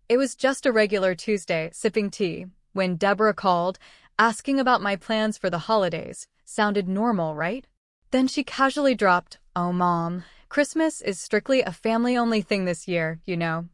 It was just a regular Tuesday, sipping tea, when Deborah called, asking about my plans for the holidays. Sounded normal, right? Then she casually dropped, "Oh, Mom, Christmas is strictly a family-only thing this year,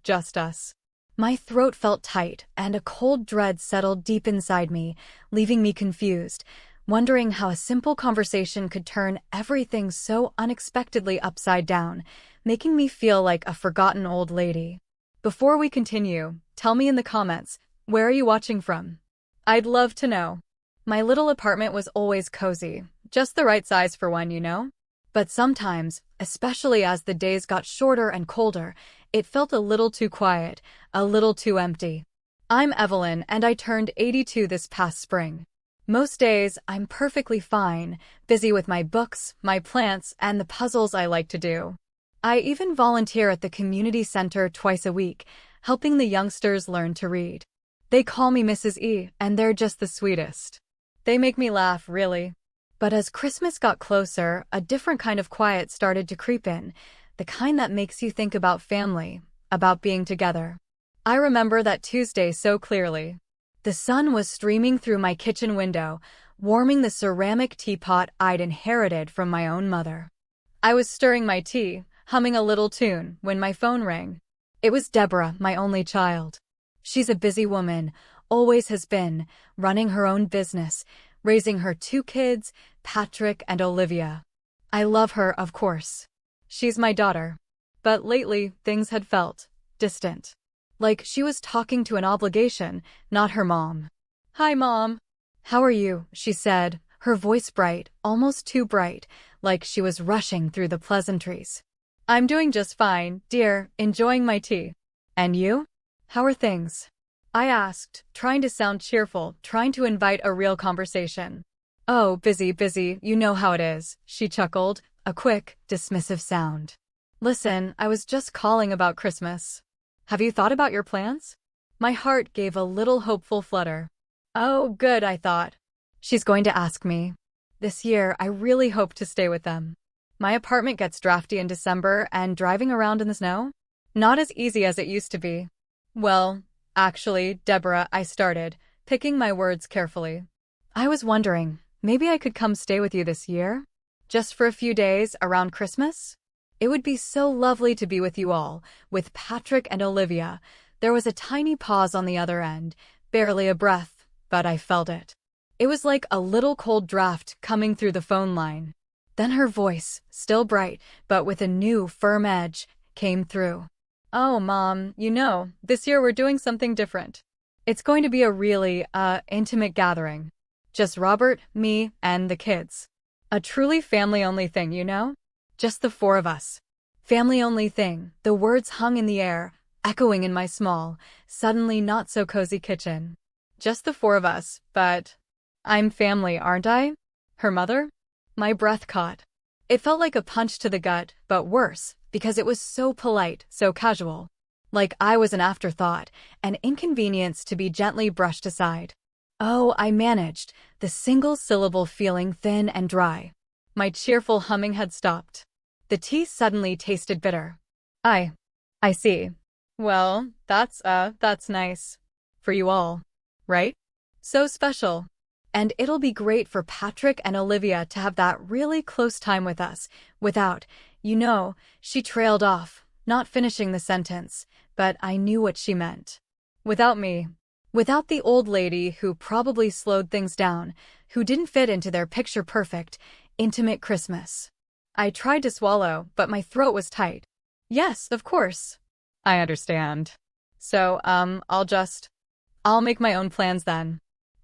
just us." My throat felt tight, and a cold dread settled deep inside me, leaving me confused, wondering how a simple conversation could turn everything so unexpectedly upside down, making me feel like a forgotten old lady. Before we continue, tell me in the comments, where are you watching from? I'd love to know. My little apartment was always cozy, just the right size for one. But sometimes, especially as the days got shorter and colder, it felt a little too quiet, a little too empty. I'm Evelyn, and I turned 82 this past spring. Most days, I'm perfectly fine, busy with my books, my plants, and the puzzles I like to do. I even volunteer at the community center twice a week, helping the youngsters learn to read. They call me Mrs. E, and they're just the sweetest. They make me laugh, really. But as Christmas got closer, a different kind of quiet started to creep in, the kind that makes you think about family, about being together. I remember that Tuesday so clearly. The sun was streaming through my kitchen window, warming the ceramic teapot I'd inherited from my own mother. I was stirring my tea, humming a little tune, when my phone rang. It was Deborah, my only child. She's a busy woman, always has been, running her own business, raising her 2 kids, Patrick and Olivia. I love her, of course. She's my daughter. But lately, things had felt distant. Like she was talking to an obligation, not her mom. "Hi, Mom. How are you?" she said, her voice bright, almost too bright, like she was rushing through the pleasantries. "I'm doing just fine, dear, enjoying my tea. And you? How are things?" I asked, trying to sound cheerful, trying to invite a real conversation. "Oh, busy, you know how it is," she chuckled, a quick, dismissive sound. "Listen, I was just calling about Christmas. Have you thought about your plans?" My heart gave a little hopeful flutter. Oh, good, I thought. She's going to ask me. This year, I really hope to stay with them. My apartment gets drafty in December, and driving around in the snow? Not as easy as it used to be. Well, actually, Deborah, I started, picking my words carefully. I was wondering, maybe I could come stay with you this year? Just for a few days around Christmas? It would be so lovely to be with you all, with Patrick and Olivia. There was a tiny pause on the other end, barely a breath, but I felt it. It was like a little cold draft coming through the phone line. Then her voice, still bright, but with a new, firm edge, came through. "Oh, Mom, this year we're doing something different. It's going to be a really, intimate gathering. Just Robert, me, and the kids. A truly family-only thing, Just the 4 of us. Family-only thing," the words hung in the air, echoing in my small, suddenly not-so-cozy kitchen. Just the 4 of us, but I'm family, aren't I? Her mother? My breath caught. It felt like a punch to the gut, but worse, because it was so polite, so casual. Like I was an afterthought, an inconvenience to be gently brushed aside. Oh, I managed, the single-syllable feeling thin and dry. My cheerful humming had stopped. The tea suddenly tasted bitter. I see. Well, that's nice. For you all. Right? So special. And it'll be great for Patrick and Olivia to have that really close time with us, without, she trailed off, not finishing the sentence, but I knew what she meant. Without me. Without the old lady who probably slowed things down, who didn't fit into their picture-perfect, intimate Christmas. I tried to swallow, but my throat was tight. Yes, of course. I understand. So, I'll make my own plans then.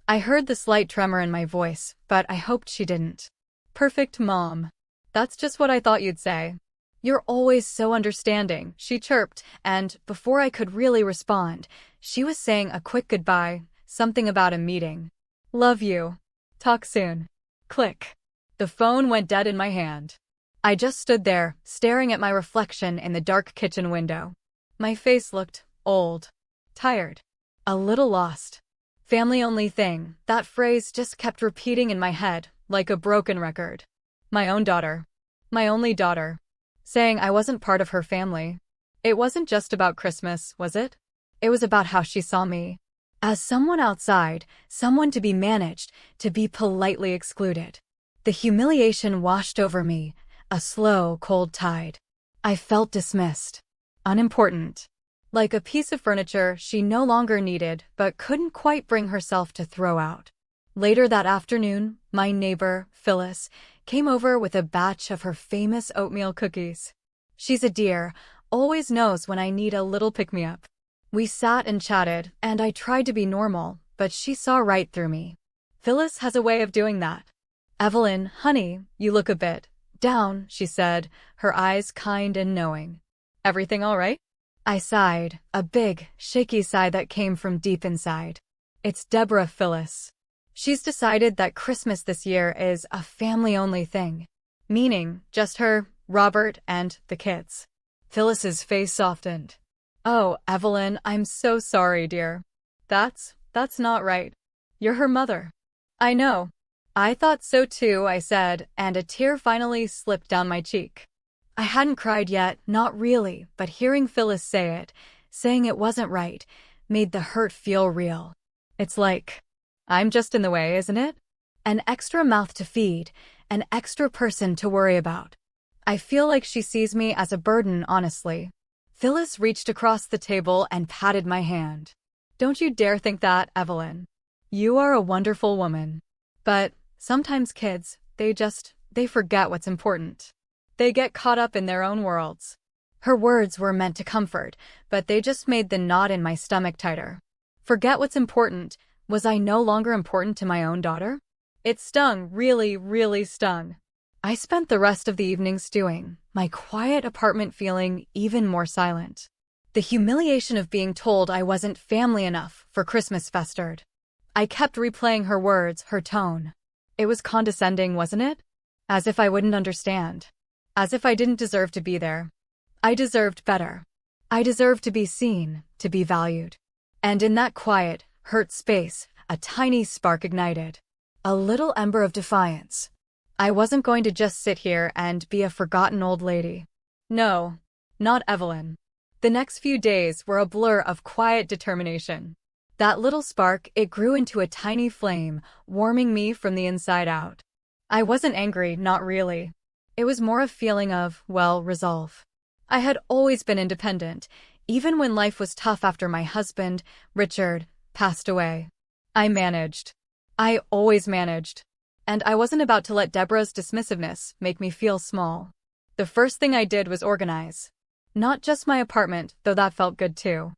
I heard the slight tremor in my voice, but I hoped she didn't. Perfect, Mom. That's just what I thought you'd say. You're always so understanding, she chirped, and before I could really respond, she was saying a quick goodbye, something about a meeting. Love you. Talk soon. Click. The phone went dead in my hand. I just stood there, staring at my reflection in the dark kitchen window. My face looked old, tired, a little lost. Family-only thing, that phrase just kept repeating in my head, like a broken record. My own daughter. My only daughter. Saying I wasn't part of her family. It wasn't just about Christmas, was it? It was about how she saw me. As someone outside, someone to be managed, to be politely excluded. The humiliation washed over me, a slow, cold tide. I felt dismissed. Unimportant. Like a piece of furniture she no longer needed but couldn't quite bring herself to throw out. Later that afternoon, my neighbor, Phyllis, came over with a batch of her famous oatmeal cookies. She's a dear, always knows when I need a little pick-me-up. We sat and chatted, and I tried to be normal, but she saw right through me. Phyllis has a way of doing that. "Evelyn, honey, you look a bit down," she said, her eyes kind and knowing. "Everything all right?" I sighed, a big, shaky sigh that came from deep inside. It's Deborah, Phyllis. She's decided that Christmas this year is a family-only thing. Meaning, just her, Robert, and the kids. Phyllis's face softened. "Oh, Evelyn, I'm so sorry, dear. That's not right. You're her mother." "I know. I thought so too," I said, and a tear finally slipped down my cheek. I hadn't cried yet, not really, but hearing Phyllis say it, saying it wasn't right, made the hurt feel real. It's like, I'm just in the way, isn't it? An extra mouth to feed, an extra person to worry about. I feel like she sees me as a burden, honestly. Phyllis reached across the table and patted my hand. "Don't you dare think that, Evelyn. You are a wonderful woman. But sometimes kids, they forget what's important. They get caught up in their own worlds." Her words were meant to comfort, but they just made the knot in my stomach tighter. Forget what's important. Was I no longer important to my own daughter? It stung, really, really stung. I spent the rest of the evening stewing, my quiet apartment feeling even more silent. The humiliation of being told I wasn't family enough for Christmas festered. I kept replaying her words, her tone. It was condescending, wasn't it? As if I wouldn't understand. As if I didn't deserve to be there. I deserved better. I deserved to be seen, to be valued. And in that quiet, hurt space, a tiny spark ignited. A little ember of defiance. I wasn't going to just sit here and be a forgotten old lady. No, not Evelyn. The next few days were a blur of quiet determination. That little spark, it grew into a tiny flame, warming me from the inside out. I wasn't angry, not really. It was more a feeling of, well, resolve. I had always been independent, even when life was tough after my husband, Richard, passed away. I managed. I always managed. And I wasn't about to let Deborah's dismissiveness make me feel small. The first thing I did was organize. Not just my apartment, though that felt good too.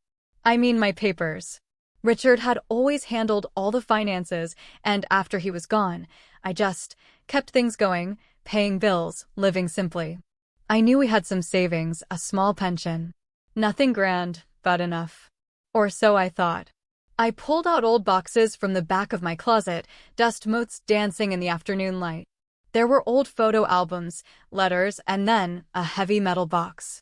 I mean my papers. Richard had always handled all the finances, and after he was gone, I just kept things going, paying bills, living simply. I knew we had some savings, a small pension. Nothing grand, but enough. Or so I thought. I pulled out old boxes from the back of my closet, dust motes dancing in the afternoon light. There were old photo albums, letters, and then a heavy metal box.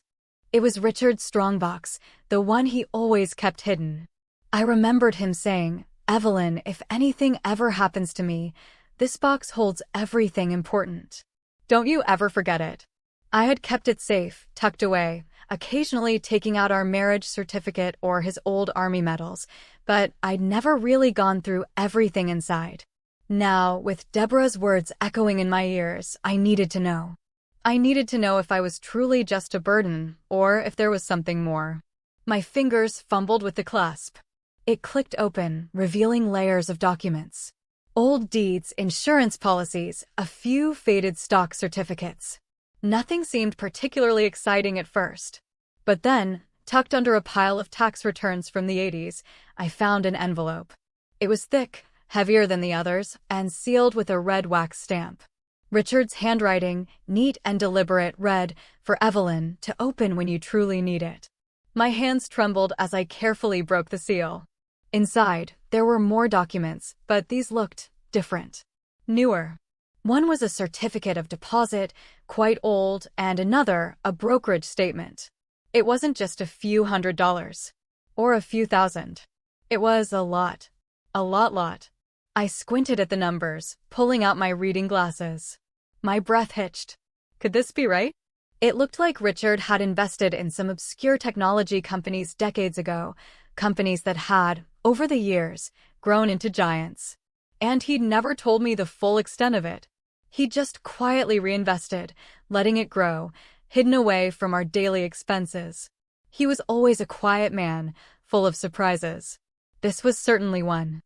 It was Richard's strongbox, the one he always kept hidden. I remembered him saying, "Evelyn, if anything ever happens to me, this box holds everything important. Don't you ever forget it." I had kept it safe, tucked away, occasionally taking out our marriage certificate or his old army medals, but I'd never really gone through everything inside. Now, with Deborah's words echoing in my ears, I needed to know. I needed to know if I was truly just a burden, or if there was something more. My fingers fumbled with the clasp. It clicked open, revealing layers of documents. Old deeds, insurance policies, a few faded stock certificates. Nothing seemed particularly exciting at first. But then, tucked under a pile of tax returns from the 80s, I found an envelope. It was thick, heavier than the others, and sealed with a red wax stamp. Richard's handwriting, neat and deliberate, read, "For Evelyn, to open when you truly need it." My hands trembled as I carefully broke the seal. Inside, there were more documents, but these looked different. Newer. One was a certificate of deposit, quite old, and another, a brokerage statement. It wasn't just a few $100s. Or a few thousand. It was a lot. A lot. I squinted at the numbers, pulling out my reading glasses. My breath hitched. Could this be right? It looked like Richard had invested in some obscure technology companies decades ago, companies that had, over the years, grown into giants. And he'd never told me the full extent of it. He just quietly reinvested, letting it grow, hidden away from our daily expenses. He was always a quiet man, full of surprises. This was certainly one.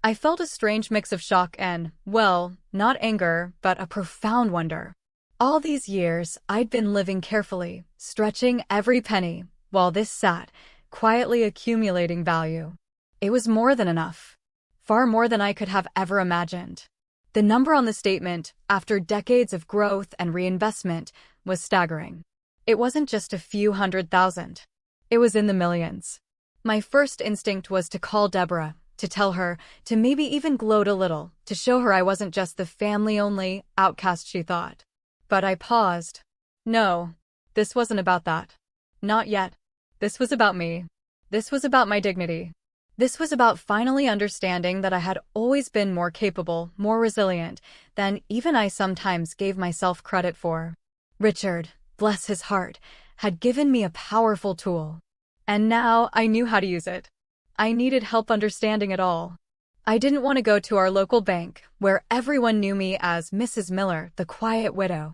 I felt a strange mix of shock and, well, not anger, but a profound wonder. All these years, I'd been living carefully, stretching every penny, while this sat, quietly accumulating value. It was more than enough. Far more than I could have ever imagined. The number on the statement, after decades of growth and reinvestment, was staggering. It wasn't just a few $100,000. It was in the millions. My first instinct was to call Deborah, to tell her, to maybe even gloat a little, to show her I wasn't just the family-only outcast she thought. But I paused. No, this wasn't about that. Not yet. This was about me. This was about my dignity. This was about finally understanding that I had always been more capable, more resilient, than even I sometimes gave myself credit for. Richard, bless his heart, had given me a powerful tool. And now I knew how to use it. I needed help understanding it all. I didn't want to go to our local bank, where everyone knew me as Mrs. Miller, the quiet widow.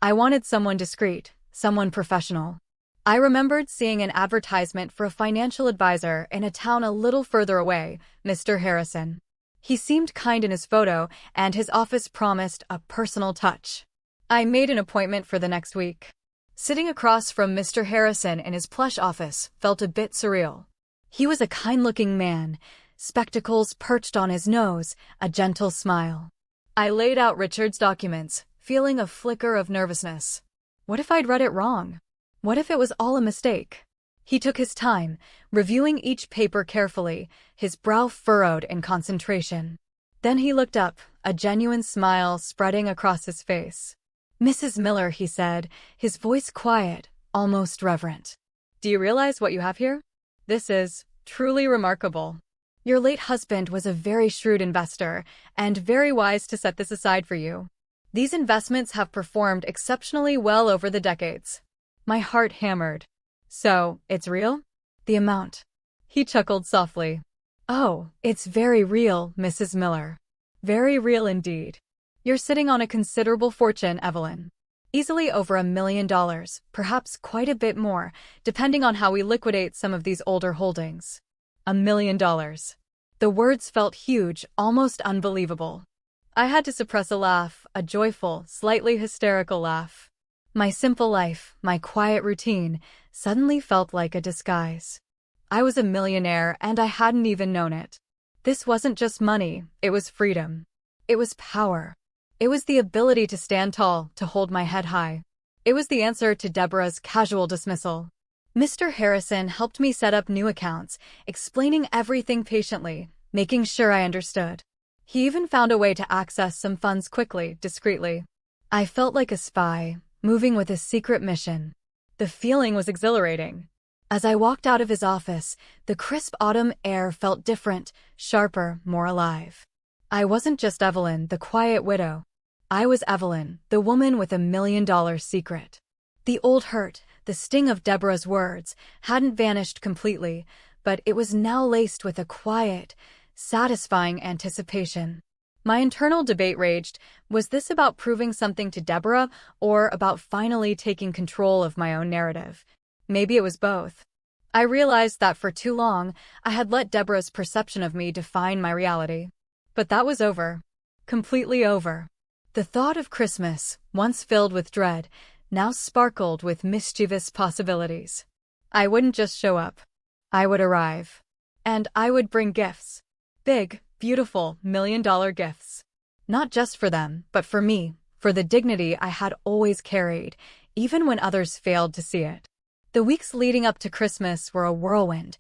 I wanted someone discreet, someone professional. I remembered seeing an advertisement for a financial advisor in a town a little further away, Mr. Harrison. He seemed kind in his photo, and his office promised a personal touch. I made an appointment for the next week. Sitting across from Mr. Harrison in his plush office felt a bit surreal. He was a kind-looking man, spectacles perched on his nose, a gentle smile. I laid out Richard's documents, feeling a flicker of nervousness. What if I'd read it wrong? What if it was all a mistake? He took his time, reviewing each paper carefully, his brow furrowed in concentration. Then he looked up, a genuine smile spreading across his face. "Mrs. Miller," he said, his voice quiet, almost reverent. "Do you realize what you have here? This is truly remarkable. Your late husband was a very shrewd investor, and very wise to set this aside for you. These investments have performed exceptionally well over the decades." My heart hammered. "So, it's real?" "The amount." He chuckled softly. "Oh, it's very real, Mrs. Miller. Very real indeed. You're sitting on a considerable fortune, Evelyn. Easily over $1 million, perhaps quite a bit more, depending on how we liquidate some of these older holdings. $1 million. The words felt huge, almost unbelievable. I had to suppress a laugh, a joyful, slightly hysterical laugh. My simple life, my quiet routine, suddenly felt like a disguise. I was a millionaire and I hadn't even known it. This wasn't just money, it was freedom. It was power. It was the ability to stand tall, to hold my head high. It was the answer to Deborah's casual dismissal. Mr. Harrison helped me set up new accounts, explaining everything patiently, making sure I understood. He even found a way to access some funds quickly, discreetly. I felt like a spy, moving with a secret mission. The feeling was exhilarating. As I walked out of his office, the crisp autumn air felt different, sharper, more alive. I wasn't just Evelyn, the quiet widow. I was Evelyn, the woman with $1 million secret. The old hurt, the sting of Deborah's words, hadn't vanished completely, but it was now laced with a quiet, satisfying anticipation. My internal debate raged. Was this about proving something to Deborah, or about finally taking control of my own narrative? Maybe it was both. I realized that for too long, I had let Deborah's perception of me define my reality. But that was over. Completely over. The thought of Christmas, once filled with dread, now sparkled with mischievous possibilities. I wouldn't just show up. I would arrive. And I would bring gifts. Big, beautiful, $1 million gifts. Not just for them, but for me, for the dignity I had always carried, even when others failed to see it. The weeks leading up to Christmas were a whirlwind,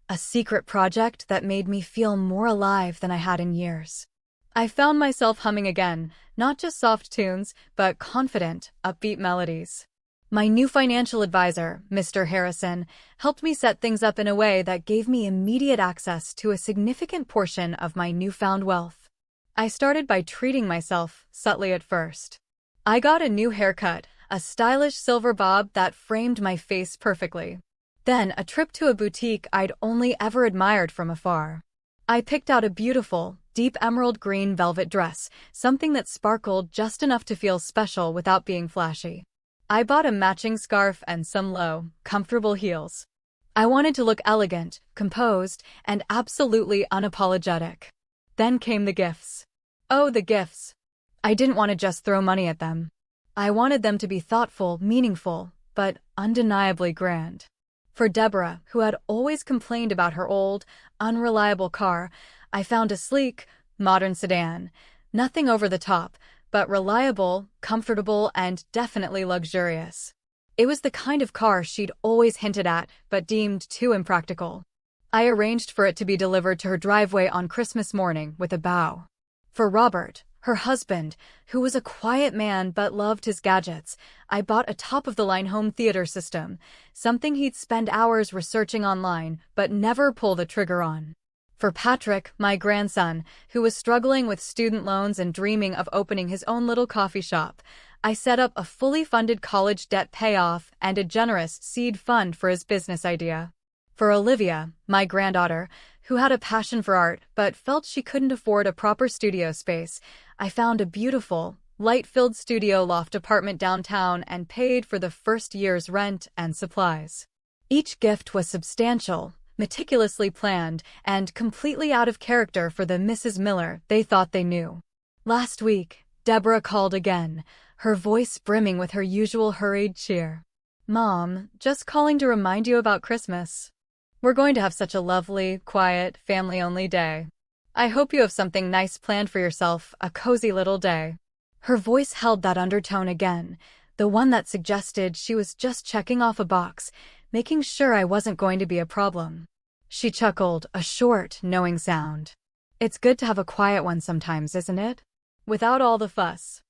a secret project that made me feel more alive than I had in years. I found myself humming again, not just soft tunes, but confident, upbeat melodies. My new financial advisor, Mr. Harrison, helped me set things up in a way that gave me immediate access to a significant portion of my newfound wealth. I started by treating myself, subtly at first. I got a new haircut, a stylish silver bob that framed my face perfectly. Then a trip to a boutique I'd only ever admired from afar. I picked out a beautiful, deep emerald green velvet dress, something that sparkled just enough to feel special without being flashy. I bought a matching scarf and some low, comfortable heels. I wanted to look elegant, composed, and absolutely unapologetic. Then came the gifts. Oh, the gifts. I didn't want to just throw money at them. I wanted them to be thoughtful, meaningful, but undeniably grand. For Deborah, who had always complained about her old, unreliable car, I found a sleek, modern sedan. Nothing over the top, but reliable, comfortable, and definitely luxurious. It was the kind of car she'd always hinted at, but deemed too impractical. I arranged for it to be delivered to her driveway on Christmas morning with a bow. For Robert, her husband, who was a quiet man but loved his gadgets, I bought a top-of-the-line home theater system, something he'd spend hours researching online but never pull the trigger on. For Patrick, my grandson, who was struggling with student loans and dreaming of opening his own little coffee shop, I set up a fully funded college debt payoff and a generous seed fund for his business idea. For Olivia, my granddaughter, who had a passion for art but felt she couldn't afford a proper studio space, I found a beautiful, light-filled studio loft apartment downtown and paid for the first year's rent and supplies. Each gift was substantial, meticulously planned, and completely out of character for the Mrs. Miller they thought they knew. Last week, Deborah called again, her voice brimming with her usual hurried cheer. "Mom, just calling to remind you about Christmas. We're going to have such a lovely, quiet, family-only day. I hope you have something nice planned for yourself, a cozy little day." Her voice held that undertone again, the one that suggested she was just checking off a box, making sure I wasn't going to be a problem. She chuckled, a short, knowing sound. "It's good to have a quiet one sometimes, isn't it? Without all the fuss."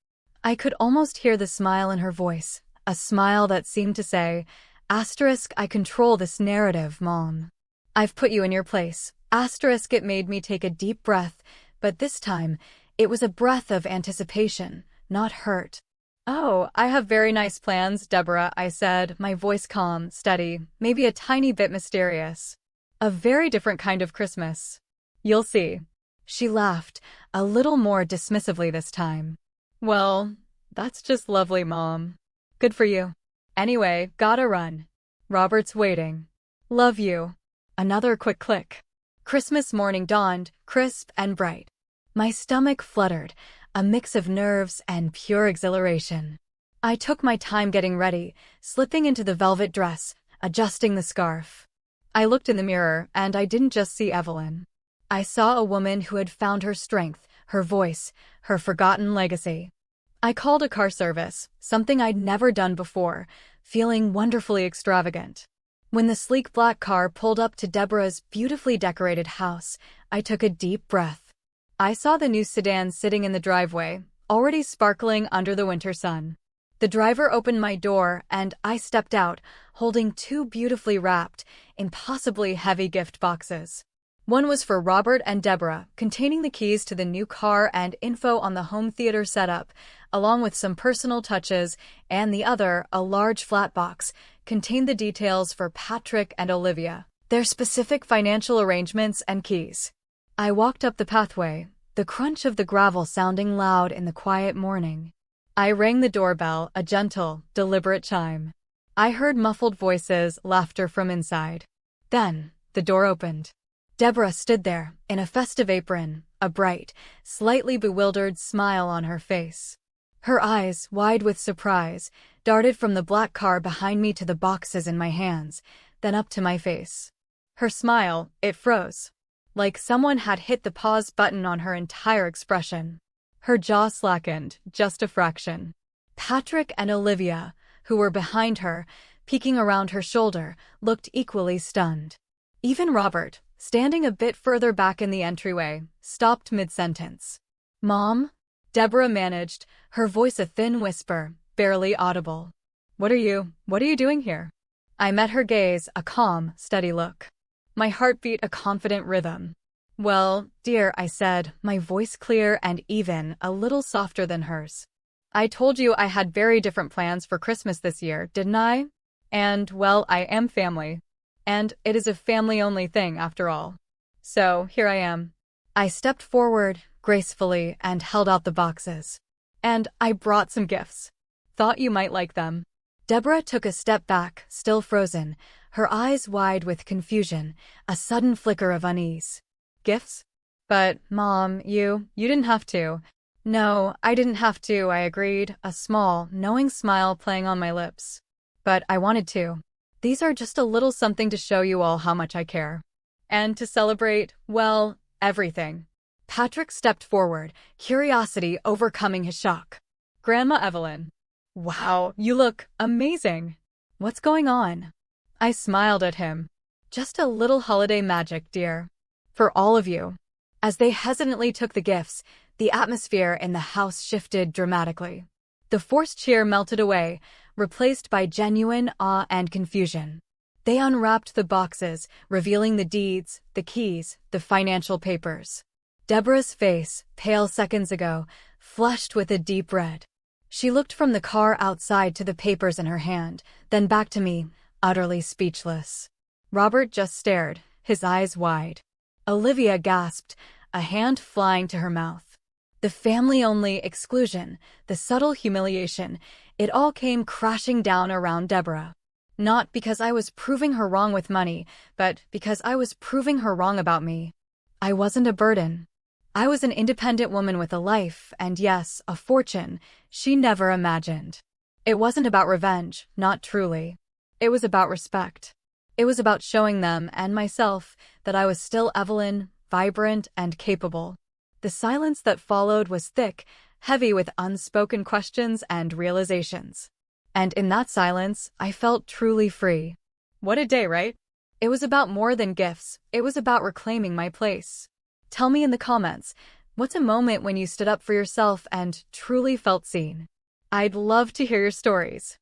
I could almost hear the smile in her voice, a smile that seemed to say, "I control this narrative, Mom. I've put you in your place." It made me take a deep breath, but this time, it was a breath of anticipation, not hurt. "Oh, I have very nice plans, Deborah," I said, my voice calm, steady, maybe a tiny bit mysterious. "A very different kind of Christmas. You'll see." She laughed, a little more dismissively this time. "Well, that's just lovely, Mom. Good for you. Anyway, gotta run. Robert's waiting. Love you." Another quick click. Christmas morning dawned, crisp and bright. My stomach fluttered, a mix of nerves and pure exhilaration. I took my time getting ready, slipping into the velvet dress, adjusting the scarf. I looked in the mirror, and I didn't just see Evelyn. I saw a woman who had found her strength, her voice, her forgotten legacy. I called a car service, something I'd never done before, feeling wonderfully extravagant. When the sleek black car pulled up to Deborah's beautifully decorated house, I took a deep breath. I saw the new sedan sitting in the driveway, already sparkling under the winter sun. The driver opened my door, and I stepped out, holding two beautifully wrapped, impossibly heavy gift boxes. One was for Robert and Deborah, containing the keys to the new car and info on the home theater setup, along with some personal touches, and the other, a large flat box, contained the details for Patrick and Olivia, their specific financial arrangements and keys. I walked up the pathway, the crunch of the gravel sounding loud in the quiet morning. I rang the doorbell, a gentle, deliberate chime. I heard muffled voices, laughter from inside. Then, the door opened. Deborah stood there, in a festive apron, a bright, slightly bewildered smile on her face. Her eyes, wide with surprise, darted from the black car behind me to the boxes in my hands, then up to my face. Her smile, it froze. Like someone had hit the pause button on her entire expression. Her jaw slackened, just a fraction. Patrick and Olivia, who were behind her, peeking around her shoulder, looked equally stunned. Even Robert, standing a bit further back in the entryway, stopped mid-sentence. "Mom?" Deborah managed, her voice a thin whisper, barely audible. What are you doing here?" I met her gaze, a calm, steady look. My heart beat a confident rhythm. "Well, dear," I said, my voice clear and even, a little softer than hers. "I told you I had very different plans for Christmas this year, didn't I? And, well, I am family." And it is a family-only thing, after all. So, here I am. I stepped forward, gracefully, and held out the boxes. And I brought some gifts. Thought you might like them. Deborah took a step back, still frozen, her eyes wide with confusion, a sudden flicker of unease. Gifts? But, Mom, you didn't have to. No, I didn't have to, I agreed, a small, knowing smile playing on my lips. But I wanted to. These are just a little something to show you all how much I care. And to celebrate, well, everything. Patrick stepped forward, curiosity overcoming his shock. Grandma Evelyn. Wow, you look amazing. What's going on? I smiled at him. Just a little holiday magic, dear. For all of you. As they hesitantly took the gifts, the atmosphere in the house shifted dramatically. The forced cheer melted away, replaced by genuine awe and confusion. They unwrapped the boxes, revealing the deeds, the keys, the financial papers. Deborah's face, pale seconds ago, flushed with a deep red. She looked from the car outside to the papers in her hand, then back to me, utterly speechless. Robert just stared, his eyes wide. Olivia gasped, a hand flying to her mouth. The family-only exclusion, the subtle humiliation, it all came crashing down around Deborah. Not because I was proving her wrong with money, but because I was proving her wrong about me. I wasn't a burden. I was an independent woman with a life, and yes, a fortune, she never imagined. It wasn't about revenge, not truly. It was about respect. It was about showing them, and myself, that I was still Evelyn, vibrant and capable. The silence that followed was thick, heavy with unspoken questions and realizations. And in that silence, I felt truly free. What a day, right? It was about more than gifts. It was about reclaiming my place. Tell me in the comments, what's a moment when you stood up for yourself and truly felt seen? I'd love to hear your stories.